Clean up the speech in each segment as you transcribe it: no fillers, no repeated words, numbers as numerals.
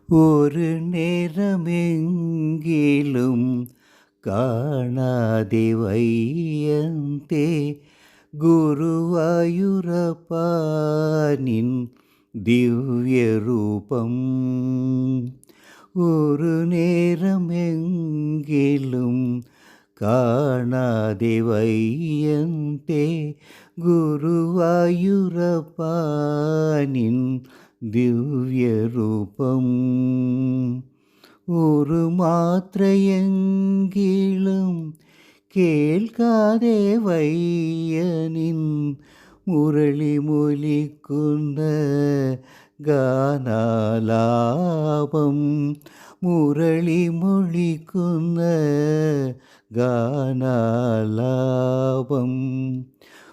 ஒரு நேரமெங்கிலும் காணாதே வையந்தே குருவாயூரப்பா நின் திவ்ய ரூபம். ஒரு நேரமெங்கிலும் காணாதே வையந்தே குருவாயூரப்பா நின் திவ்ய ரூபம். ஒரு மாத்திரையெங்கிலும் கேൾக்காதே வையனின் முரளி மொழிக்குந்த கானாலாபம். முரளி மொழிக்குந்த கானாலாபம்.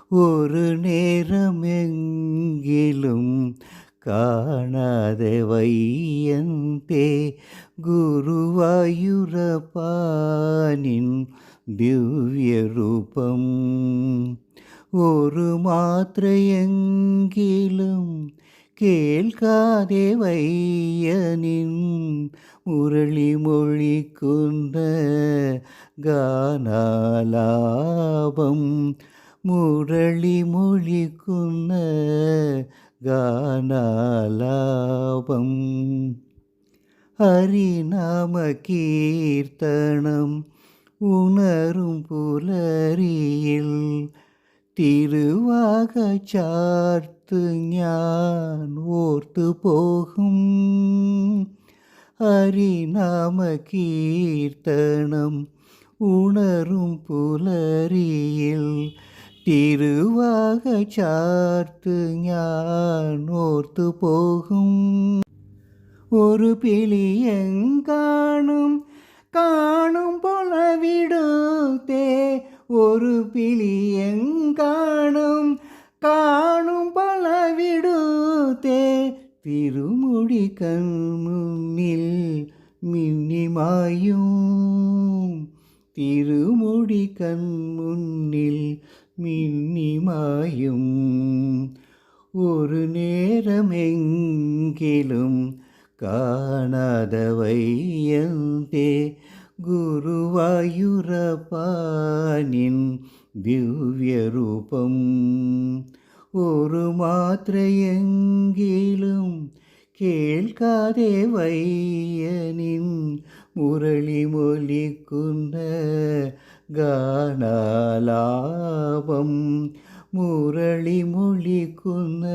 ஒரு நேரமெங்கிலும் காணாதே வையந்தே குருவாயூரப்பா நின் திவ்ய ரூபம். ஒரு மாத்திரையெங்கிலும் கேൾக்காதே வையனின் முரளி மொழிக்குந்த கானாலாபம். முரளி மொழிக்குந்த கானாலாபம். ஹரிநாம கீர்த்தனம் உணரும் புலரியில் திருவாகச் சார்த்து ஞான் ஓர்த்து போகும். ஹரிநாம கீர்த்தனம் உணரும் புலரியில் திருவாகச் சார்த்து ஞான் ஓர்த்து போகும். ஒரு பிழியங்காணும் காணும் பொலவிடுத்தே. ஒரு பிழியங்காணும் காணும் பொலவிடுத்தே. திருமுடி கண்முன்னில் மின்னிமாயும். திருமுடி கண்முன்னில் மின்னிமாயும். ஒரு நேரமெங்கிலும் காணாத வையந்தே குருவாயூரப்பா நின் திவ்ய ரூபம். ஒரு மாத்திரையெங்கிலும் கேൾக்காதே வையனின் முரளி மொழிக்குந்த கானாலாபம். முரளி மொழிக்குந்த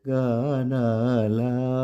கானாலாபம்.